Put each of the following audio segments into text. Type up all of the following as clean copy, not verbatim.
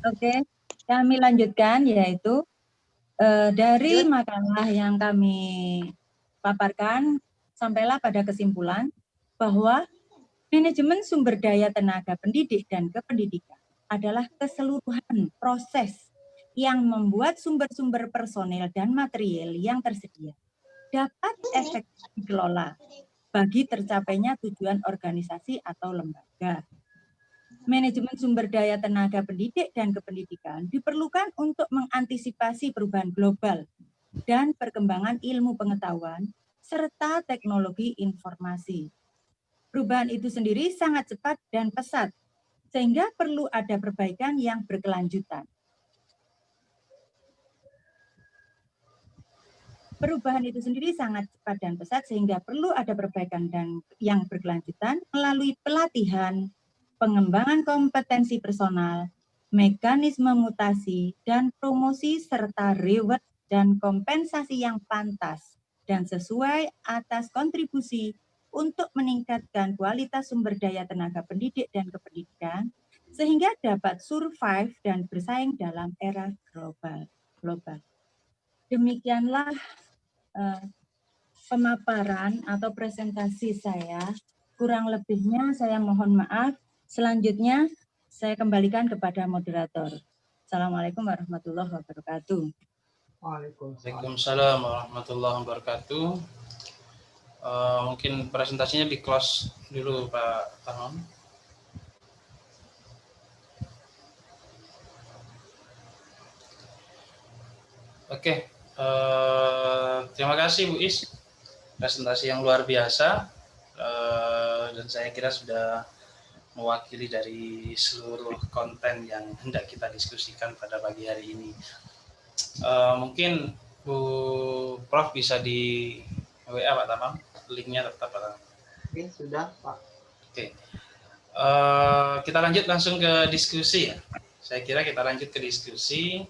Oke, kami lanjutkan yaitu dari makalah yang kami paparkan sampailah pada kesimpulan bahwa manajemen sumber daya tenaga pendidik dan kependidikan adalah keseluruhan proses yang membuat sumber-sumber personel dan material yang tersedia dapat efektif dikelola bagi tercapainya tujuan organisasi atau lembaga. Manajemen sumber daya tenaga pendidik dan kependidikan diperlukan untuk mengantisipasi perubahan global dan perkembangan ilmu pengetahuan serta teknologi informasi. Perubahan itu sendiri sangat cepat dan pesat, sehingga perlu ada perbaikan yang berkelanjutan. Perubahan itu sendiri sangat cepat dan pesat sehingga perlu ada perbaikan yang berkelanjutan melalui pelatihan, pengembangan kompetensi personal, mekanisme mutasi, dan promosi serta reward dan kompensasi yang pantas dan sesuai atas kontribusi untuk meningkatkan kualitas sumber daya tenaga pendidik dan kependidikan sehingga dapat survive dan bersaing dalam era global. Demikianlah pemaparan atau presentasi saya. Kurang lebihnya saya mohon maaf. Selanjutnya saya kembalikan kepada moderator. Assalamualaikum warahmatullahi wabarakatuh. Waalaikumsalam warahmatullahi wabarakatuh. Mungkin presentasinya di close dulu Pak Tarnon. Oke, terima kasih Bu Is, presentasi yang luar biasa, dan saya kira sudah mewakili dari seluruh konten yang hendak kita diskusikan pada pagi hari ini. Mungkin Bu Prof bisa di WA Pak Tamam, linknya tetap Pak Tamam. Oke, sudah Pak. Oke, kita lanjut langsung ke diskusi ya. Saya kira kita lanjut ke diskusi.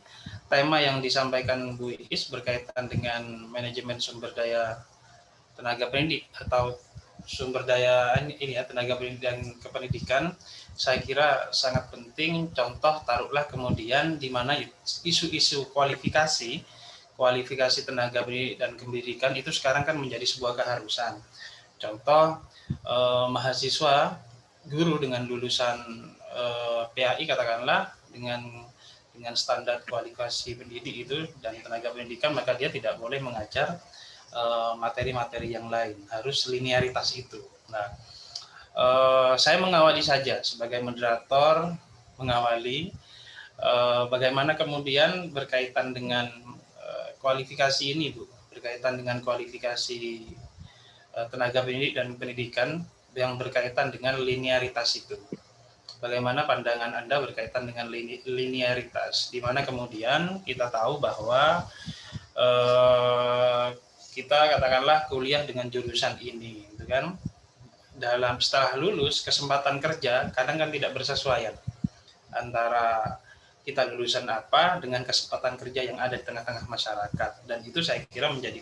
Tema yang disampaikan Bu Is berkaitan dengan manajemen sumber daya tenaga pendidik atau sumber daya ini ya, tenaga pendidik dan kependidikan. Saya kira sangat penting. Contoh taruhlah kemudian di mana isu-isu kualifikasi tenaga pendidik dan kependidikan itu sekarang kan menjadi sebuah keharusan. Contoh mahasiswa guru dengan lulusan PAI katakanlah dengan standar kualifikasi pendidik itu dan tenaga pendidikan, maka dia tidak boleh mengajar materi-materi yang lain, harus linearitas itu. Nah, saya mengawali saja sebagai moderator, mengawali bagaimana kemudian berkaitan dengan kualifikasi ini, Bu, berkaitan dengan kualifikasi tenaga pendidik dan pendidikan yang berkaitan dengan linearitas itu. Bagaimana pandangan Anda berkaitan dengan linearitas, di mana kemudian kita tahu bahwa kita katakanlah kuliah dengan jurusan ini, gitu kan? Setelah lulus kesempatan kerja kadang kan tidak bersesuaian antara kita lulusan apa dengan kesempatan kerja yang ada di tengah-tengah masyarakat, dan itu saya kira menjadi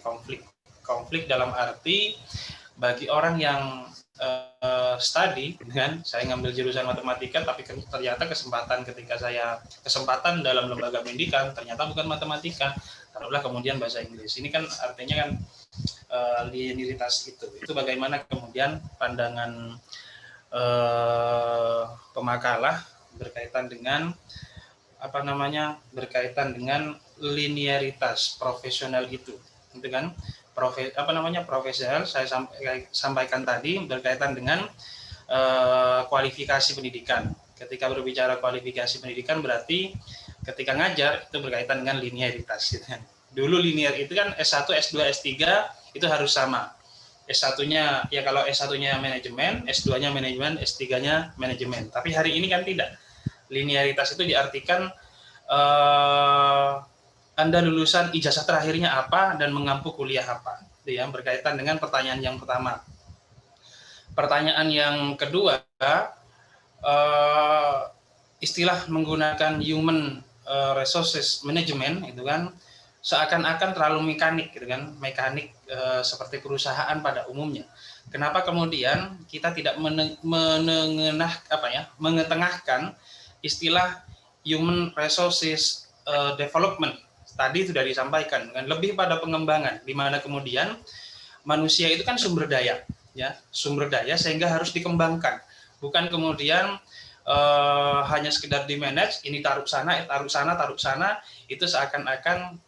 konflik dalam arti bagi orang yang study dengan saya ngambil jurusan matematika, tapi ternyata kesempatan dalam lembaga pendidikan ternyata bukan matematika, taruhlah kemudian bahasa Inggris. Ini kan artinya kan linearitas itu bagaimana kemudian pandangan pemakalah berkaitan dengan berkaitan dengan linearitas profesional itu kan? Profesional saya sampaikan tadi berkaitan dengan kualifikasi pendidikan. Ketika berbicara kualifikasi pendidikan berarti ketika ngajar itu berkaitan dengan linearitas. Gitu kan. Dulu linear itu kan S1, S2, S3 itu harus sama. S1-nya ya kalau S1-nya manajemen, S2-nya manajemen, S3-nya manajemen. Tapi hari ini kan tidak. Linearitas itu diartikan Anda lulusan ijazah terakhirnya apa dan mengampu kuliah apa. Itu yang berkaitan dengan pertanyaan yang pertama. Pertanyaan yang kedua, istilah menggunakan human resources management itu kan seakan-akan terlalu mekanik gitu kan, seperti perusahaan pada umumnya. Kenapa kemudian kita tidak mengetengahkan istilah human resources development. Tadi sudah disampaikan, kan lebih pada pengembangan, di mana kemudian manusia itu kan sumber daya, ya, sumber daya sehingga harus dikembangkan, bukan kemudian hanya sekedar di manage, ini taruh sana, taruh sana, itu seakan-akan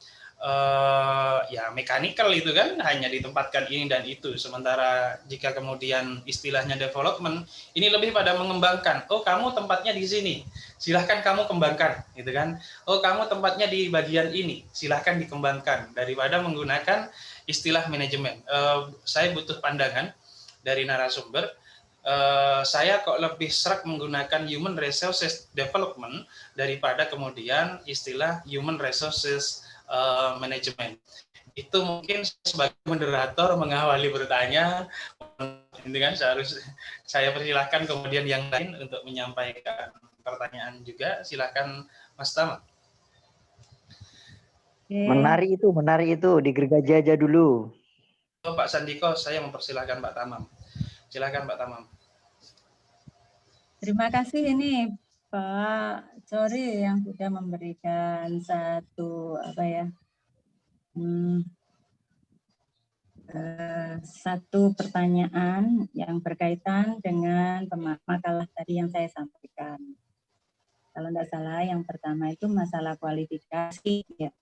ya mekanikal itu kan, hanya ditempatkan ini dan itu. Sementara jika kemudian istilahnya development, ini lebih pada mengembangkan. Oh, kamu tempatnya di sini, silahkan kamu kembangkan, gitu kan. Oh, kamu tempatnya di bagian ini, silahkan dikembangkan. Daripada menggunakan istilah manajemen. Saya butuh pandangan dari narasumber. Saya kok lebih serak menggunakan human resources development daripada kemudian istilah human resources manajemen. Itu mungkin sebagai moderator mengawali bertanya, ini kan saya persilahkan kemudian yang lain untuk menyampaikan pertanyaan juga. Silakan Mas Tama. Menarik itu, digergaji aja dulu. Oh, Pak Sandiko, saya mempersilahkan Pak Tamam. Silakan Pak Tamam. Terima kasih ini Pak Cori yang sudah memberikan satu pertanyaan yang berkaitan dengan makalah tadi yang saya sampaikan. Kalau tidak salah, yang pertama itu masalah kualifikasi, ya,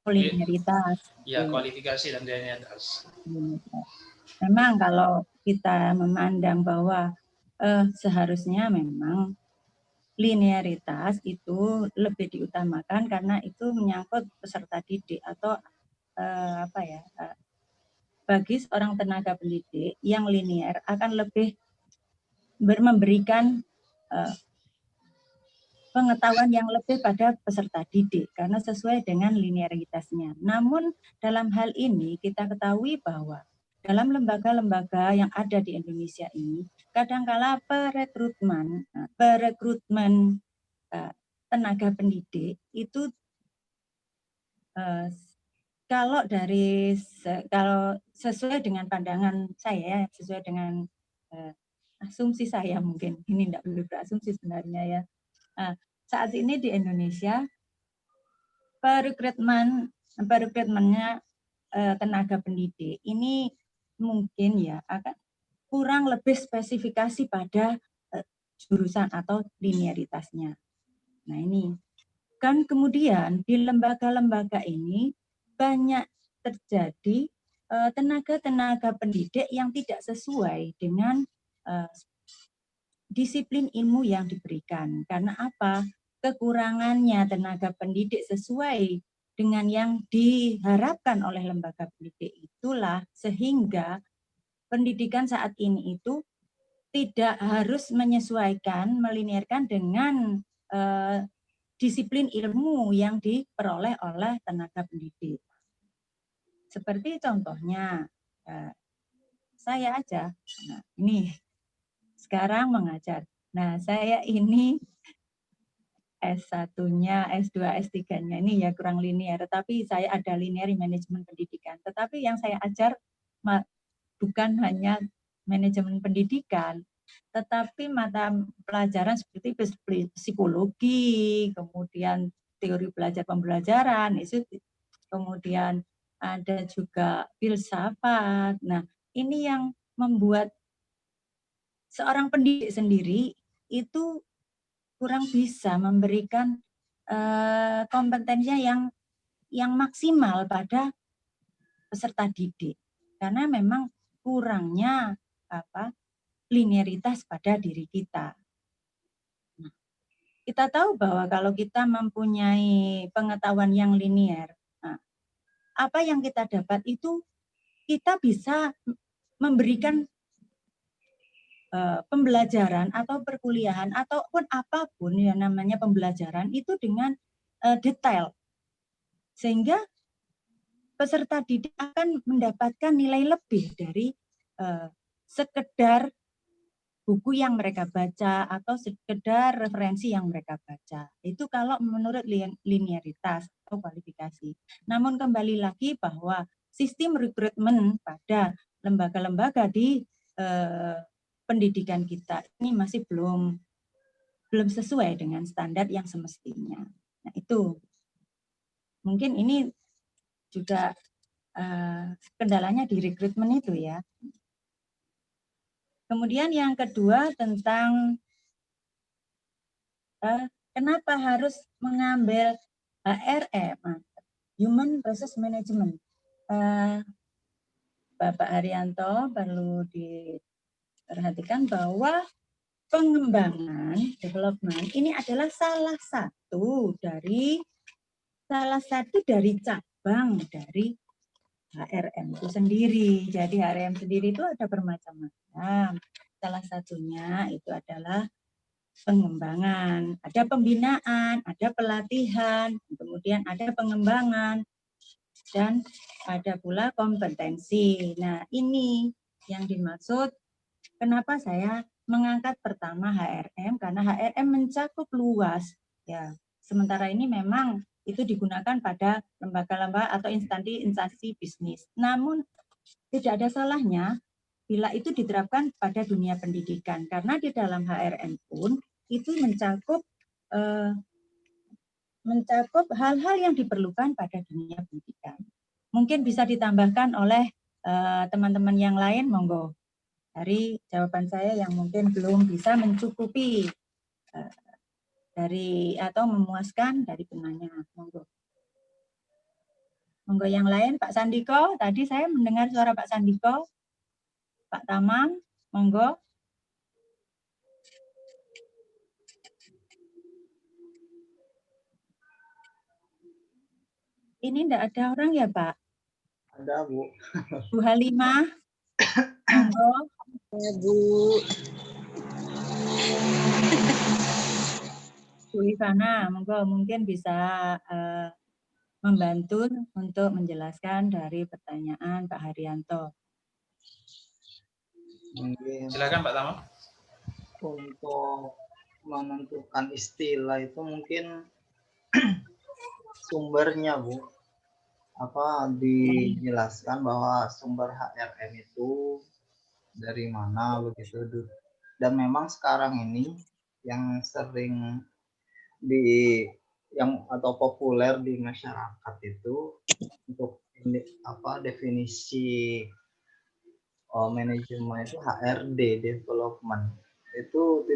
linearitas. Ya, kualifikasi dan linearitas. Memang kalau kita memandang bahwa seharusnya memang linearitas itu lebih diutamakan karena itu menyangkut peserta didik atau bagi seorang tenaga pendidik yang linear akan lebih memberikan pengetahuan yang lebih pada peserta didik karena sesuai dengan linearitasnya. Namun dalam hal ini kita ketahui bahwa dalam lembaga-lembaga yang ada di Indonesia ini kadangkala perekrutmen tenaga pendidik itu kalau sesuai dengan pandangan saya, sesuai dengan asumsi saya, mungkin ini tidak perlu berasumsi sebenarnya ya. Saat ini di Indonesia perekrutmennya tenaga pendidik ini mungkin ya akan kurang lebih spesifikasi pada jurusan atau linearitasnya. Nah ini kan kemudian di lembaga-lembaga ini banyak terjadi tenaga-tenaga pendidik yang tidak sesuai dengan disiplin ilmu yang diberikan. Karena apa? Kekurangannya tenaga pendidik sesuai dengan yang diharapkan oleh lembaga pendidik itulah sehingga pendidikan saat ini itu tidak harus menyesuaikan, melinearkan dengan disiplin ilmu yang diperoleh oleh tenaga pendidik. Seperti contohnya, saya aja, nah ini sekarang mengajar. Nah saya ini S1-nya, S2, S3-nya ini ya kurang linear, tetapi saya ada linear manajemen pendidikan. Tetapi yang saya ajar bukan hanya manajemen pendidikan, tetapi mata pelajaran seperti psikologi, kemudian teori belajar pembelajaran, itu kemudian ada juga filsafat. Nah, ini yang membuat seorang pendidik sendiri itu kurang bisa memberikan kompetensinya yang maksimal pada peserta didik, karena memang kurangnya linearitas pada diri kita. Nah, kita tahu bahwa kalau kita mempunyai pengetahuan yang linear, nah, apa yang kita dapat itu kita bisa memberikan pembelajaran atau perkuliahan ataupun apapun yang namanya pembelajaran itu dengan detail, sehingga peserta didik akan mendapatkan nilai lebih dari sekedar buku yang mereka baca atau sekedar referensi yang mereka baca. Itu kalau menurut linearitas atau kualifikasi. Namun kembali lagi bahwa sistem rekrutmen pada lembaga-lembaga di pendidikan kita ini masih belum belum sesuai dengan standar yang semestinya. Nah, itu mungkin ini juga kendalanya di rekrutmen itu ya. Kemudian yang kedua tentang kenapa harus mengambil HRM, Human Resource Management. Bapak Haryanto perlu diperhatikan bahwa pengembangan, development ini adalah salah satu dari cabang dari HRM itu sendiri. Jadi HRM sendiri itu ada bermacam-macam. Salah satunya itu adalah pengembangan, ada pembinaan, ada pelatihan, kemudian ada pengembangan, dan ada pula kompetensi. Nah, ini yang dimaksud kenapa saya mengangkat pertama HRM, karena HRM mencakup luas. Ya, sementara ini memang itu digunakan pada lembaga-lembaga atau instansi bisnis. Namun tidak ada salahnya bila itu diterapkan pada dunia pendidikan, karena di dalam HRM pun itu mencakup hal-hal yang diperlukan pada dunia pendidikan. Mungkin bisa ditambahkan oleh teman-teman yang lain, monggo. Dari jawaban saya yang mungkin belum bisa mencukupi dari atau memuaskan dari penanya, monggo. Monggo yang lain, Pak Sandiko. Tadi saya mendengar suara Pak Sandiko. Pak Tamam, monggo. Ini enggak ada orang ya, Pak? Ada, Bu. Bu Halimah, monggo. Ya, Bu. Bu Ivana, monggo mungkin bisa membantu untuk menjelaskan dari pertanyaan Pak Haryanto. Mungkin Silakan Pak Tama. untuk menentukan istilah itu mungkin sumbernya, Bu. Apa dijelaskan bahwa sumber HRM itu dari mana begitu. Dan memang sekarang ini yang sering atau populer di masyarakat itu untuk definisi manajemen itu HRD, development. Itu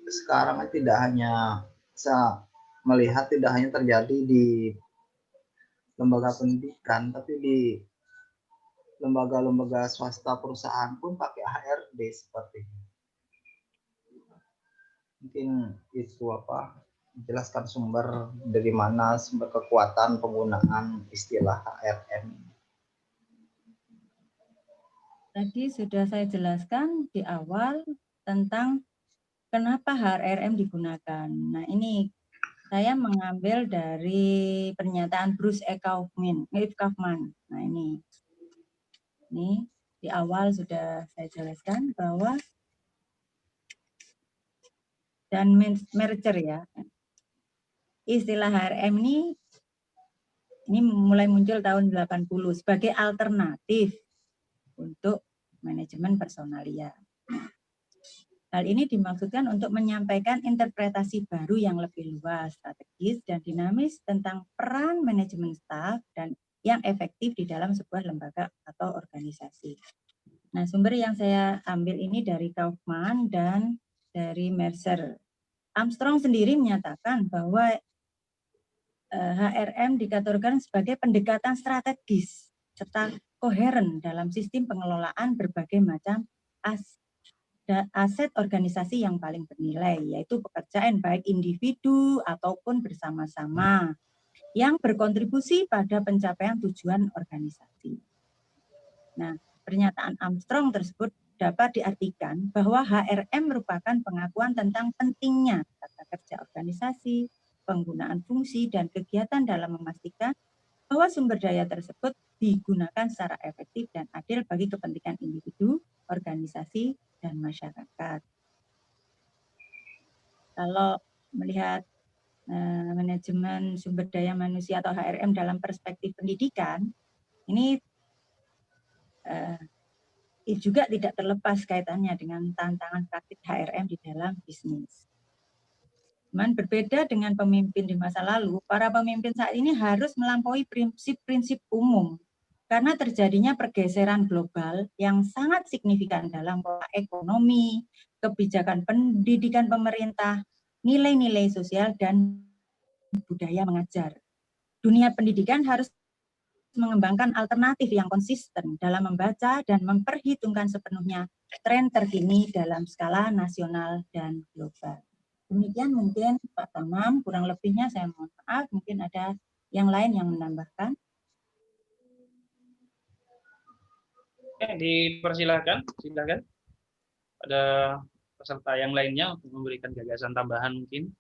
sekarang tidak hanya bisa melihat, tidak hanya terjadi di lembaga pendidikan, tapi di lembaga-lembaga swasta perusahaan pun pakai HRD seperti ini. Mungkin itu jelaskan sumber dari mana sumber kekuatan penggunaan istilah HRM. Tadi sudah saya jelaskan di awal tentang kenapa HRM digunakan. Nah, ini saya mengambil dari pernyataan Bruce E. Kaufman. Nah, ini di awal sudah saya jelaskan bahwa dan merger ya. Istilah HRM ini mulai muncul tahun 80 sebagai alternatif untuk manajemen personalia. Hal ini dimaksudkan untuk menyampaikan interpretasi baru yang lebih luas, strategis, dan dinamis tentang peran manajemen staf dan yang efektif di dalam sebuah lembaga atau organisasi. Nah, sumber yang saya ambil ini dari Kaufman dan dari Mercer. Armstrong sendiri menyatakan bahwa HRM dikategorikan sebagai pendekatan strategis serta koheren dalam sistem pengelolaan berbagai macam aset organisasi yang paling bernilai, yaitu pekerjaan baik individu ataupun bersama-sama yang berkontribusi pada pencapaian tujuan organisasi. Nah, pernyataan Armstrong tersebut dapat diartikan bahwa HRM merupakan pengakuan tentang pentingnya tata kerja organisasi, penggunaan fungsi, dan kegiatan dalam memastikan bahwa sumber daya tersebut digunakan secara efektif dan adil bagi kepentingan individu, organisasi, dan masyarakat. Kalau melihat manajemen sumber daya manusia atau HRM dalam perspektif pendidikan, ini juga tidak terlepas kaitannya dengan tantangan praktik HRM di dalam bisnis. Cuman berbeda dengan pemimpin di masa lalu, para pemimpin saat ini harus melampaui prinsip-prinsip umum karena terjadinya pergeseran global yang sangat signifikan dalam pola ekonomi, kebijakan pendidikan pemerintah, nilai-nilai sosial, dan budaya mengajar. Dunia pendidikan harus mengembangkan alternatif yang konsisten dalam membaca dan memperhitungkan sepenuhnya tren terkini dalam skala nasional dan global. Demikian mungkin Pak Tamam, kurang lebihnya saya mohon maaf, mungkin ada yang lain yang menambahkan. Dipersilakan, silakan. Ada peserta yang lainnya untuk memberikan gagasan tambahan mungkin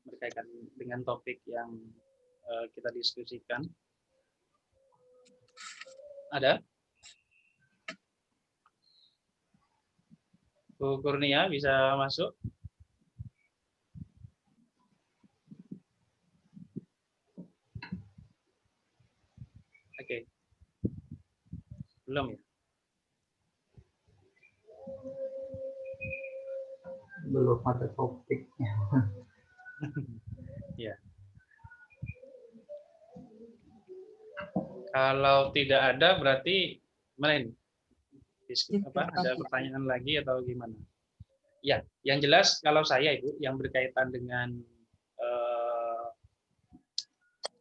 berkaitan dengan topik yang kita diskusikan. Ada? Bu Kurnia bisa masuk? Oke. Belum ya? Belum ada topiknya. Ya. Kalau tidak ada berarti mana ini? Ada pertanyaan lagi atau gimana? Ya, yang jelas kalau saya Ibu yang berkaitan dengan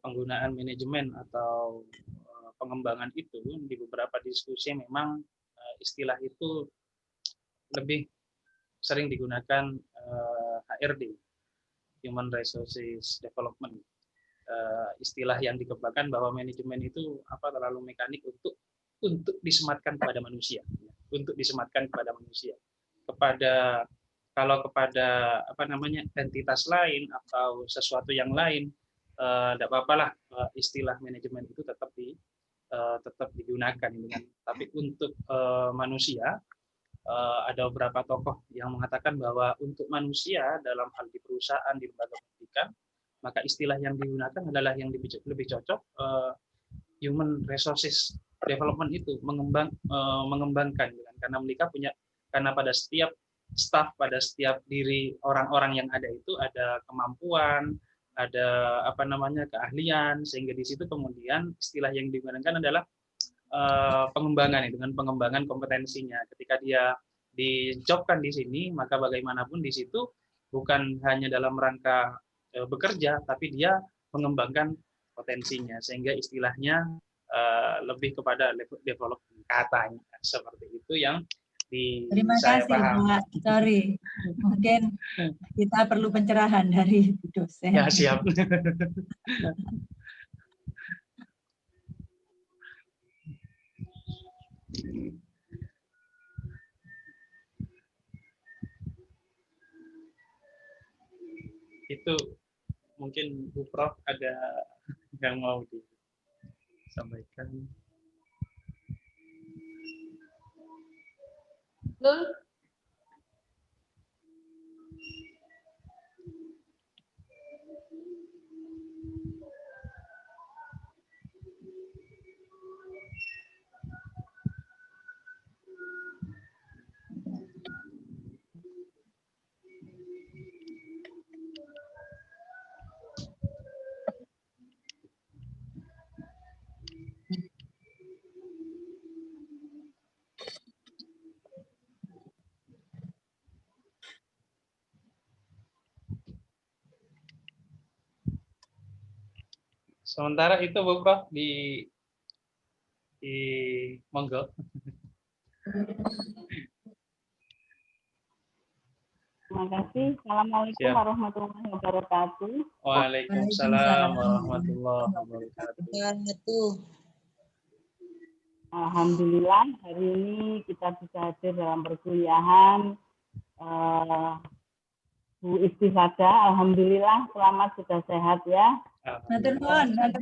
penggunaan manajemen atau pengembangan itu di beberapa diskusi memang istilah itu lebih sering digunakan HRD, Human Resources Development. Istilah yang dikembangkan bahwa manajemen itu terlalu mekanik untuk disematkan kepada manusia, untuk disematkan kepada manusia. Kalau kepada entitas lain atau sesuatu yang lain, tidak apa-apalah istilah manajemen itu tetap digunakan. Tapi untuk manusia, ada beberapa tokoh yang mengatakan bahwa untuk manusia dalam hal di perusahaan, di lembaga pendidikan, maka istilah yang digunakan adalah yang lebih cocok human resources development itu, mengembangkan, karena mereka karena pada setiap staff, pada setiap diri orang-orang yang ada itu ada kemampuan, ada keahlian, sehingga di situ kemudian istilah yang digunakan adalah pengembangan, dengan pengembangan kompetensinya. Ketika dia dijobkan di sini, maka bagaimanapun di situ bukan hanya dalam rangka bekerja, tapi dia mengembangkan potensinya, sehingga istilahnya lebih kepada development, katanya seperti itu yang Terima saya kasih paham. Pak, sorry, mungkin kita perlu pencerahan dari dosen. Ya, siap. Itu mungkin Bu Prof ada yang mau disampaikan. Sementara itu Bu Prof di monggo. Terima kasih. Assalamualaikum warahmatullahi wabarakatuh. Waalaikumsalam warahmatullahi wabarakatuh. Alhamdulillah hari ini kita bisa hadir dalam perkuliahan Bu Istifadah. Alhamdulillah selamat sudah sehat ya. Matur nuwun. Saya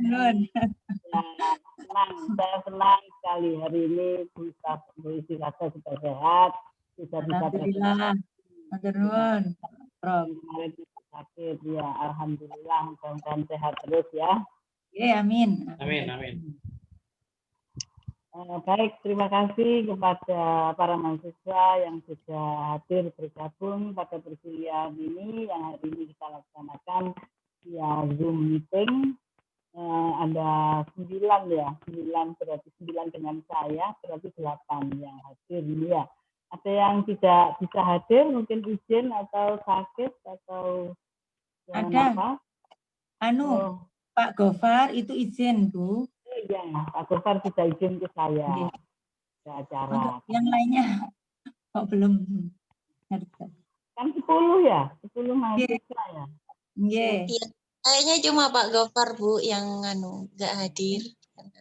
senang sekali hari ini Bu Istifadah sudah sehat, sudah bisa Alhamdulillah. Matur nuwun, Prof. Kemarin kita sakit ya, alhamdulillah mudah-mudahan sehat terus ya. Ya, amin. Amin. Baik, terima kasih kepada para mahasiswa yang sudah hadir bergabung pada perkuliahan ini yang hari ini kita melaksanakan via Zoom meeting. Ada 9 ya, 9 berarti 9 dengan saya, berarti 8 yang hadir ini ya. Ada yang tidak bisa hadir, mungkin izin atau sakit atau Ada. apa? Anu, Pak Gofar itu izin, Bu. Iya, Pak Gofar sudah izin ke saya. Iya. Ke acara. Untuk yang lainnya kok belum ngerti. Kan 10 ya, 10 mahasiswa ya. Iya. Iya, kayaknya cuma Pak Gofar Bu yang nggak hadir.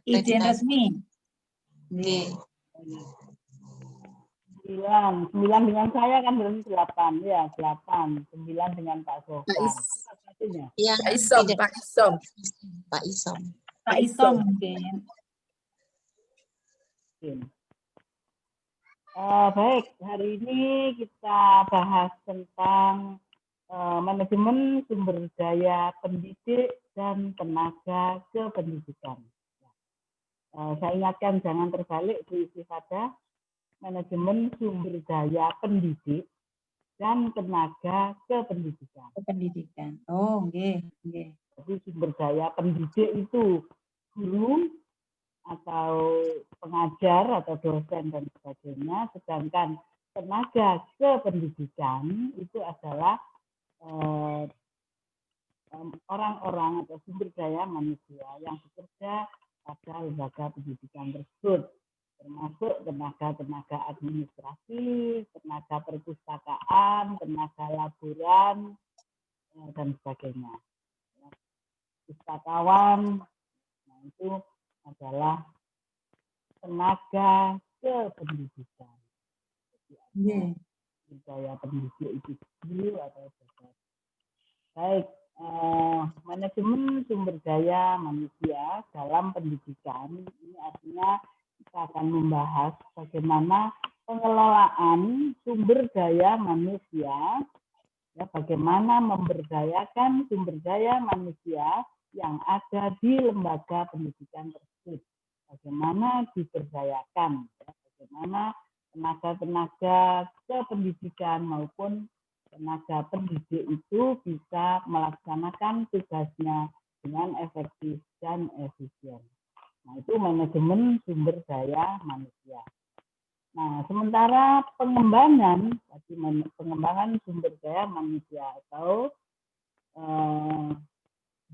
Izin resmi. Oke. 9 dengan saya kan berarti 8 ya, 8. 9 dengan Pak Gofar. Yang Pak Isom, tidak Pak Isom. Pak Isom. Pak Isom mungkin. Baik, hari ini kita bahas tentang manajemen sumber daya pendidik dan tenaga kependidikan. Saya ingatkan jangan terbalik Bu Istifada, manajemen sumber daya pendidik dan tenaga kependidikan. Kependidikan. Oh, nggih, nggih. Jadi sumber daya pendidik itu guru atau pengajar atau dosen dan sebagainya, sedangkan tenaga kependidikan itu adalah orang-orang atau sumber daya manusia yang bekerja pada lembaga pendidikan tersebut, termasuk tenaga administrasi, tenaga perpustakaan, tenaga laboran, dan sebagainya. Pustakawan, nah itu adalah tenaga kependidikan. Nggih. Daya pendidik itu sendiri atau dasar. Baik, manajemen sumber daya manusia dalam pendidikan ini artinya kita akan membahas bagaimana pengelolaan sumber daya manusia, ya, bagaimana memberdayakan sumber daya manusia yang ada di lembaga pendidikan tersebut, bagaimana diberdayakan, ya, bagaimana tenaga-tenaga kependidikan maupun tenaga pendidik itu bisa melaksanakan tugasnya dengan efektif dan efisien. Nah, itu manajemen sumber daya manusia. Nah, sementara pengembangan sumber daya manusia atau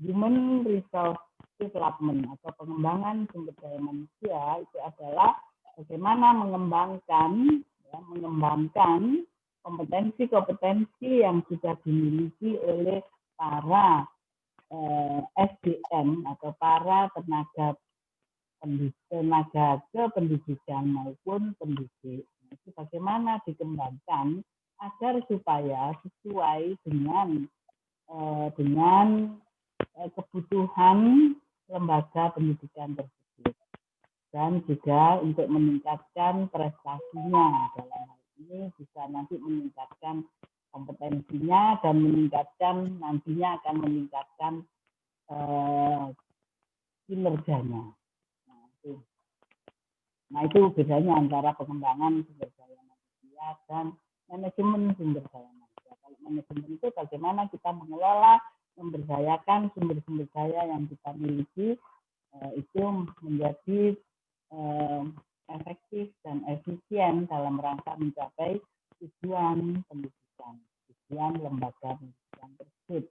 human resource development atau pengembangan sumber daya manusia itu adalah bagaimana mengembangkan kompetensi-kompetensi yang sudah dimiliki oleh para SDM atau para tenaga kependidikan maupun pendidik. Itu bagaimana dikembangkan agar supaya sesuai dengan kebutuhan lembaga pendidikan tersebut. Dan juga untuk meningkatkan prestasinya, dalam hal ini bisa nanti meningkatkan kompetensinya dan nantinya akan meningkatkan kinerjanya. Nah itu bedanya antara pengembangan sumber daya manusia dan manajemen sumber daya manusia. Kalau manajemen itu bagaimana kita mengelola, memberdayakan sumber-sumber daya yang kita miliki, itu menjadi efektif dan efisien dalam rangka mencapai tujuan pendidikan, tujuan lembaga pendidikan tersebut.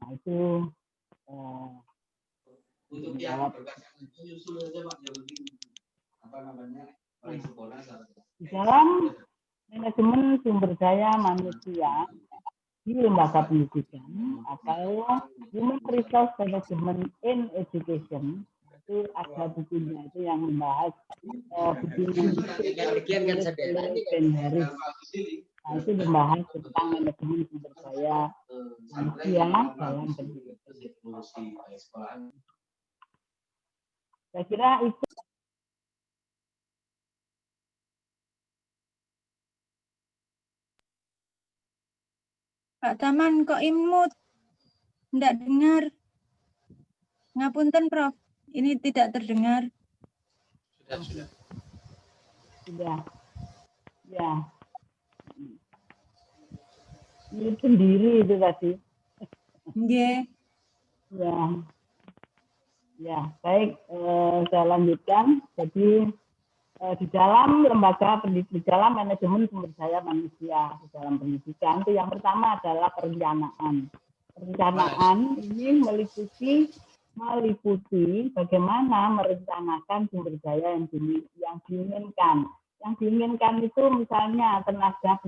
Nah itu di dalam manajemen sumber daya manusia di lembaga pendidikan atau Human Resource Management in Education, itu ada bukunya itu yang membahas bukunya Ben Harris. Nah, itu membahas tentang manajemen sumber daya manusia dalam pendidikan. Saya kira itu. Pak Taman kok imut? Tidak dengar. Ngapunten, Prof. Ini tidak terdengar. Sudah. Sudah. Ya. Ini sendiri itu tadi. Nggih. Ya, baik. Saya lanjutkan. Jadi di dalam lembaga pendidikan, di dalam manajemen sumber daya manusia di dalam pendidikan itu yang pertama adalah perencanaan. Perencanaan ini meliputi bagaimana merencanakan sumber daya yang diinginkan. Yang diinginkan itu misalnya tenaga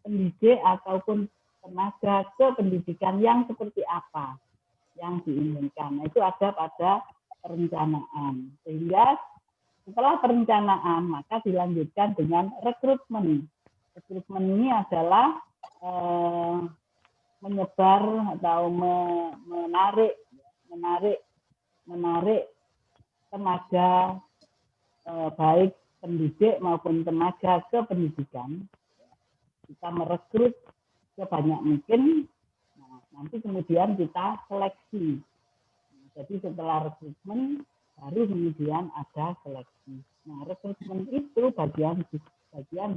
pendidik ataupun tenaga kependidikan yang seperti apa yang diinginkan. Nah, itu ada pada perencanaan. Sehingga setelah perencanaan maka dilanjutkan dengan rekrutmen. Rekrutmen ini adalah menyebar atau menarik tenaga baik pendidik maupun tenaga kependidikan. Kita merekrut sebanyak mungkin. Nah, nanti kemudian kita seleksi. Jadi setelah rekrutmen baru kemudian ada seleksi. Nah, rekrutmen itu bagian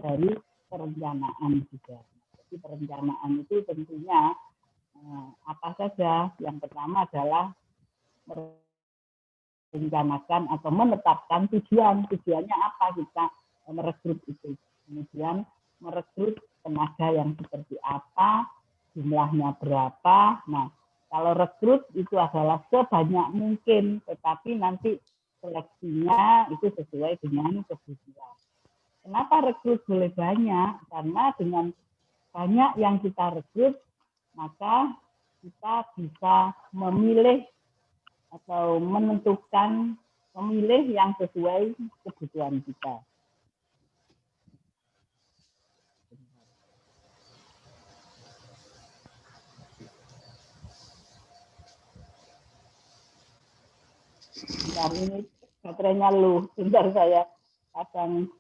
dari perencanaan juga. Jadi perencanaan itu tentunya apa saja. Yang pertama adalah merencanakan atau menetapkan tujuannya apa kita merekrut itu. Kemudian merekrut tenaga yang seperti apa, jumlahnya berapa. Nah, kalau rekrut itu adalah sebanyak mungkin, tetapi nanti seleksinya itu sesuai dengan kebutuhan. Kenapa rekrut boleh banyak? Karena dengan banyak yang kita rekrut, maka kita bisa memilih atau memilih yang sesuai kebutuhan kita. Bentar, ini baterainya lu. Bentar saya pasang.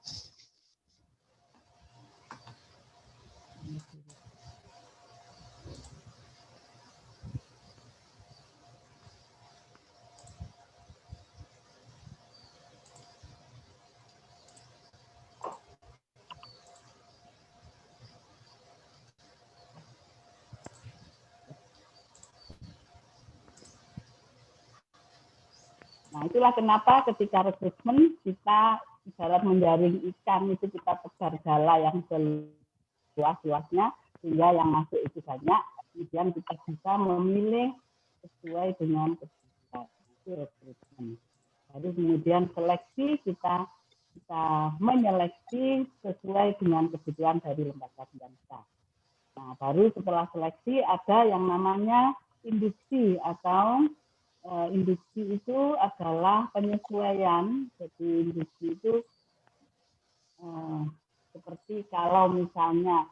Nah, itulah kenapa ketika rekrutmen kita ibarat menjaring ikan itu kita tebar jala yang seluas-luasnya sehingga yang masuk itu banyak, kemudian kita bisa memilih sesuai dengan kebutuhan. Itu rekrutmen. Jadi kemudian seleksi kita menyeleksi sesuai dengan kebutuhan dari lembaga pendidikan. Nah, baru setelah seleksi ada yang namanya induksi atau induksi itu adalah penyesuaian. Jadi induksi itu seperti kalau misalnya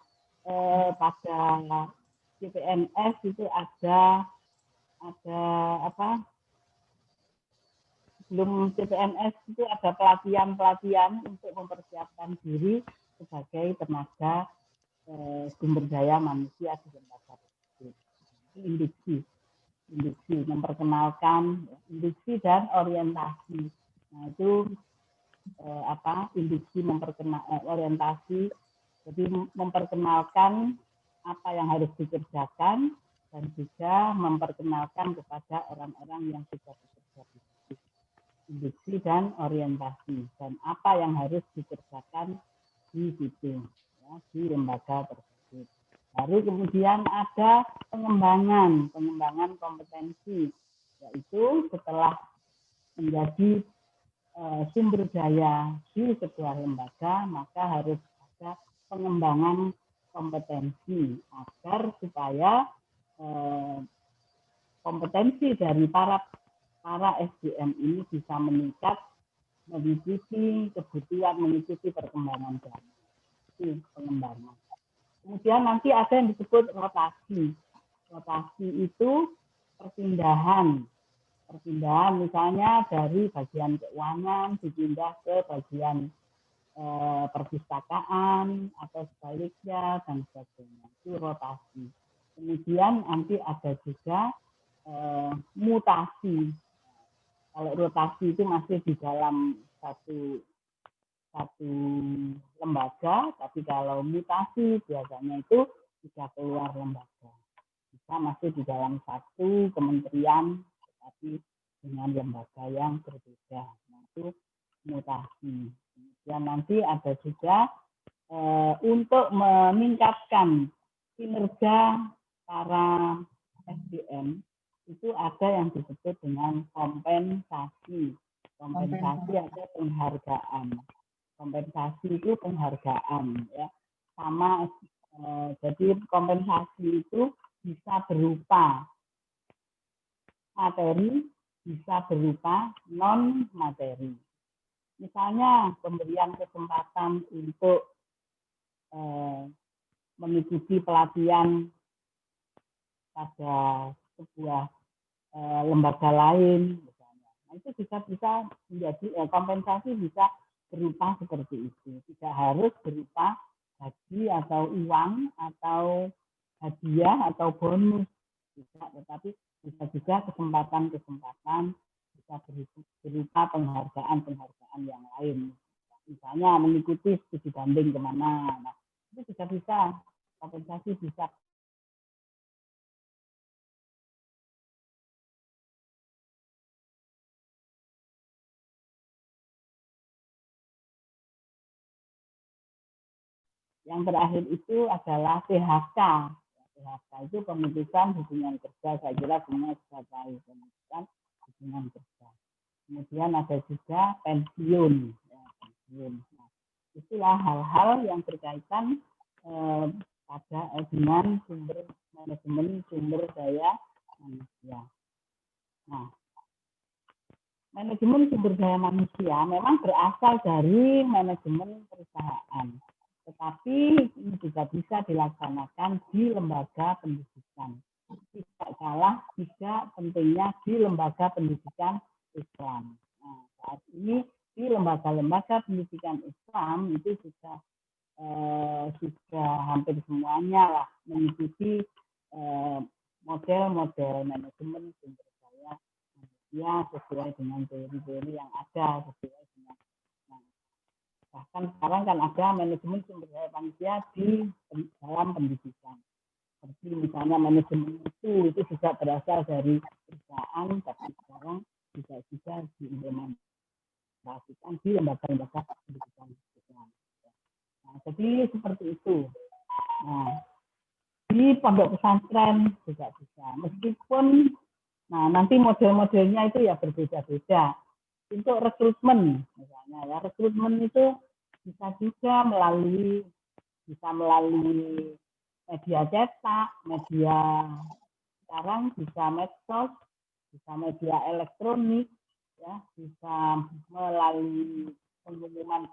pada CPNS itu ada apa? Sebelum CPNS itu ada pelatihan untuk mempersiapkan diri sebagai tenaga sumber daya manusia di lembaga tersebut. Induksi memperkenalkan induksi dan orientasi. Nah, itu induksi orientasi, jadi memperkenalkan apa yang harus dikerjakan dan juga memperkenalkan kepada orang-orang yang sudah bekerja di situ. Induksi dan orientasi dan apa yang harus dikerjakan di situ, ya, di lembaga tersebut. Baru kemudian ada pengembangan kompetensi, yaitu setelah menjadi sumber daya di sebuah lembaga, maka harus ada pengembangan kompetensi agar supaya kompetensi dari para SDM ini bisa meningkat, mengikuti kebutuhan, mengikuti perkembangan zaman. Itu pengembangan. Kemudian nanti ada yang disebut rotasi. Rotasi itu perpindahan misalnya dari bagian keuangan dipindah ke bagian perpustakaan atau sebaliknya dan sebagainya. Itu rotasi. Kemudian nanti ada juga mutasi. Kalau rotasi itu masih di dalam satu lembaga, tapi kalau mutasi biasanya itu sudah keluar lembaga. masih di dalam satu kementerian, tetapi dengan lembaga yang berbeda. Nah, itu mutasi. Kemudian nanti ada juga untuk meningkatkan kinerja para SDM, itu ada yang disebut dengan kompensasi. Kompensasi ada penghargaan. Kompensasi itu penghargaan, ya. Sama, jadi kompensasi itu bisa berupa materi, bisa berupa non materi. Misalnya pemberian kesempatan untuk mengikuti pelatihan pada sebuah lembaga lain, misalnya. Nah, itu bisa menjadi kompensasi, bisa berupa seperti itu. Tidak harus berupa gaji atau uang atau hadiah atau bonus, bisa, tetapi bisa juga kesempatan-kesempatan, bisa berupa penghargaan yang lain. Misalnya mengikuti studi banding kemana, nah, itu juga bisa kompensasi, bisa. Yang terakhir itu adalah PHK. PHK itu pemutusan hubungan kerja. Saya kira semua sudah tahu pemutusan hubungan kerja. Kemudian ada juga pensiun. Ya, pensiun. Nah, itulah hal-hal yang berkaitan dengan manajemen sumber daya manusia. Nah, manajemen sumber daya manusia memang berasal dari manajemen perusahaan. Tetapi ini juga bisa dilaksanakan di lembaga pendidikan. Tidak salah juga pentingnya di lembaga pendidikan Islam. Nah, saat ini di lembaga-lembaga pendidikan Islam itu sudah hampir semuanya lah mengikuti model-model manajemen sumber daya manusia sesuai dengan teori-teori yang ada, sesuai dengan bahkan sekarang kan ada manajemen sumber daya manusia di dalam pendidikan. Seperti misalnya manajemen itu juga berasal dari perusahaan, tapi sekarang juga diimplementasikan di lembaga-lembaga pendidikan. Nah, jadi seperti itu. Nah, di pondok pesantren juga bisa. Meskipun, nah nanti model-modelnya itu ya berbeda-beda. Untuk rekrutmen, misalnya ya, rekrutmen itu bisa juga melalui media cetak, media sekarang bisa medsos, bisa media elektronik, ya, bisa melalui pengumuman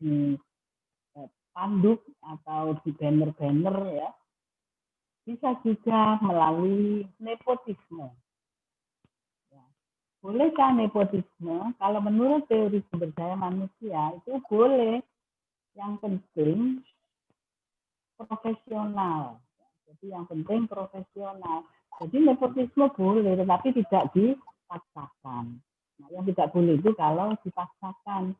di panduk atau di banner-banner, ya. Bisa juga melalui nepotisme. Bolehkah nepotisme? Kalau menurut teori sumber daya manusia itu boleh. Yang penting profesional. Jadi yang penting profesional. Jadi nepotisme boleh, tetapi tidak dipaksakan. Nah, yang tidak boleh itu kalau dipaksakan.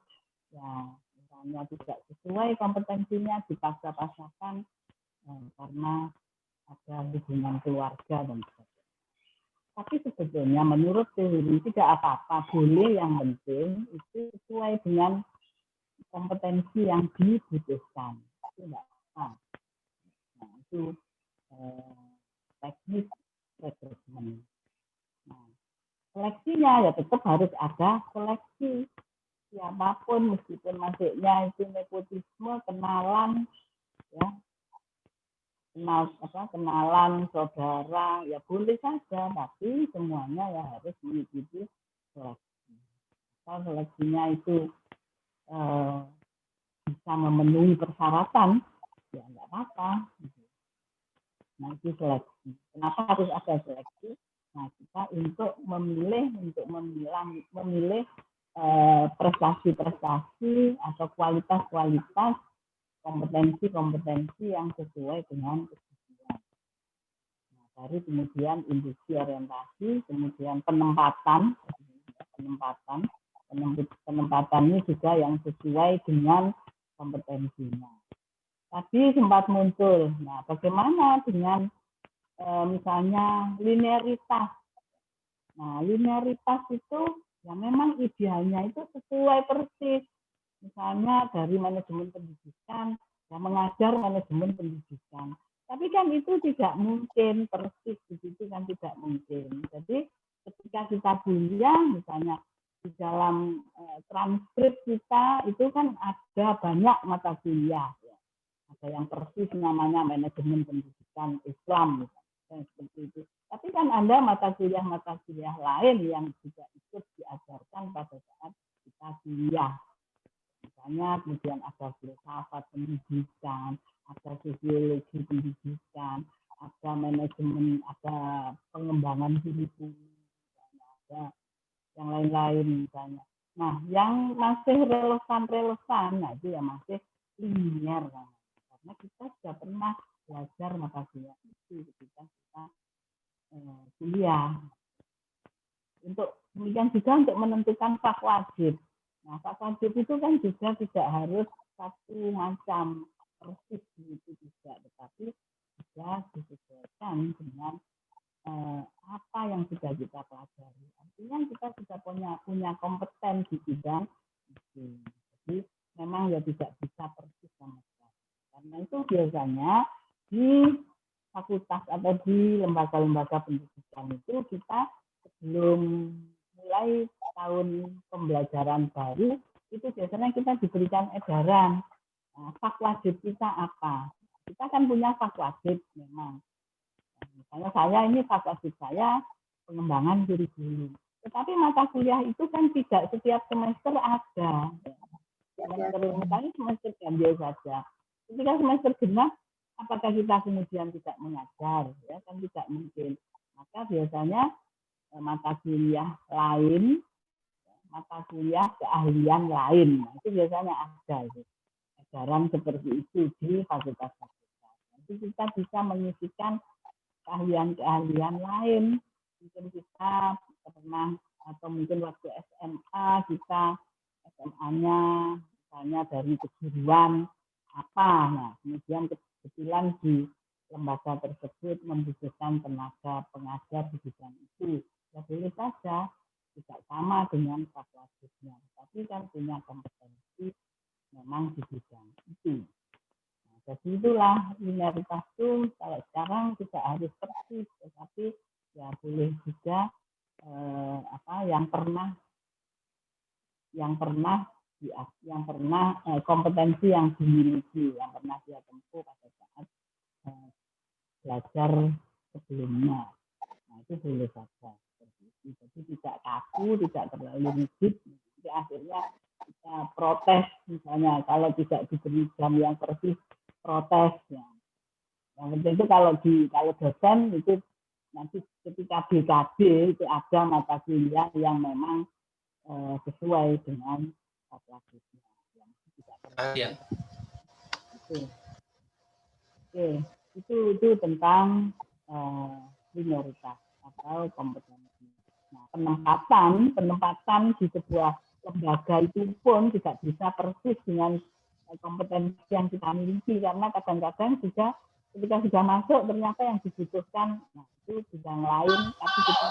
Ya, misalnya tidak sesuai kompetensinya, dipaksa-paksakan karena ada hubungan keluarga dan sebagainya. Tapi sebetulnya menurut teori tidak apa-apa, boleh, yang penting itu sesuai dengan kompetensi yang dibutuhkan. Itu tidak apa. Nah, itu teknik rekrutmen. Nah, seleksinya ya tetap harus ada seleksi. Siapapun meskipun masuknya itu nepotisme, kenalan, ya. Kenalan saudara ya boleh saja, tapi semuanya ya harus mengikuti seleksi. Kalau seleksinya itu bisa memenuhi persyaratan, ya nggak apa-apa. Nah, itu seleksi. Kenapa harus ada seleksi? Nah, kita untuk memilih prestasi-prestasi atau kualitas-kualitas, kompetensi-kompetensi yang sesuai dengan kebutuhan. Nah, baru kemudian industri orientasi, kemudian penempatannya juga yang sesuai dengan kompetensinya. Tadi sempat muncul, nah bagaimana dengan misalnya linearitas. Nah, linearitas itu ya memang idealnya itu sesuai persis. Misalnya dari manajemen pendidikan, ya mengajar manajemen pendidikan. Tapi kan itu tidak mungkin persis di situ kan tidak mungkin. Jadi ketika kita kuliah misalnya di dalam transkrip kita itu kan ada banyak mata kuliah. Ya. Ada yang persis namanya manajemen pendidikan Islam misalnya, seperti itu. Tapi kan ada mata kuliah lain yang juga ikut diajarkan pada saat kita kuliah. Misalnya kemudian ada filsafat pendidikan, ada sosiologi pendidikan, ada manajemen, ada pengembangan kurikulum, ada yang lain-lain misalnya. Nah, yang masih relevan, nah itu ya masih linear kan. Karena kita sudah pernah belajar mata kuliah itu ketika kita kuliah. Untuk demikian juga untuk menentukan fak wajib. Nah, fak wajib itu kan juga tidak harus satu macam persis begitu juga, tetapi juga disesuaikan dengan apa yang sudah kita pelajari. Artinya kita sudah punya kompeten di bidang itu. Jadi memang ya tidak bisa persis sama sekali. Karena itu biasanya di fakultas atau di lembaga-lembaga pendidikan itu kita sebelum mulai tahun pembelajaran baru itu biasanya kita diberikan edaran. Nah, fak wajib kita apa? Kita kan punya fak wajib memang. Misalnya saya ini fak wajib saya pengembangan kurikulum. Tetapi mata kuliah itu kan tidak setiap semester ada. Misalnya semester ganjil saja. Ketika semester genap, apakah kita kemudian tidak mengajar? Ya kan tidak mungkin. Maka biasanya mata kuliah lain, mata kuliah keahlian lain. Nah, itu biasanya ada itu. Ajaran seperti itu di fakultas-fakultas. Nanti kita bisa mengisikan keahlian-keahlian lain. Mungkin kita pernah atau mungkin waktu SMA kita SMA-nya misalnya dari kejuruan apa. Nah, kemudian kebetulan di lembaga tersebut membutuhkan tenaga pengajar di bidang itu. Ya boleh saja tidak sama dengan fak wajibnya, tapi kan punya kompetensi memang di bidang itu. Nah, jadi itulah linearitas itu kalau sekarang tidak harus persis, tetapi ya boleh juga yang pernah kompetensi yang dimiliki, yang pernah dia tempuh pada saat belajar sebelumnya. Nah, itu boleh saja. Jadi tidak kaku, tidak terlalu rigid. Jadi akhirnya kita protes misalnya kalau tidak diberi jam yang persis protes. Ya. Yang penting itu kalau dosen itu nanti ketika BKB itu ada mata kuliah yang memang sesuai dengan fakultasnya. Yang tidak persis. Oke, itu tentang linearitas atau kompetensi. Nah, penempatan di sebuah lembaga itu pun tidak bisa persis dengan kompetensi yang kita miliki karena kadang-kadang juga ketika sudah masuk ternyata yang dibutuhkan itu bidang lain tapi kita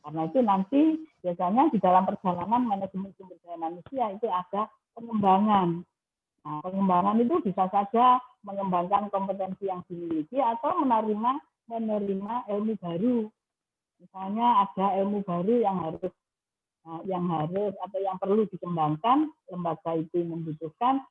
karena itu nanti biasanya di dalam perjalanan manajemen sumber daya manusia itu ada pengembangan. Nah, pengembangan itu bisa saja mengembangkan kompetensi yang dimiliki atau menerima ilmu baru. Misalnya ada ilmu baru yang harus atau yang perlu dikembangkan, lembaga itu membutuhkan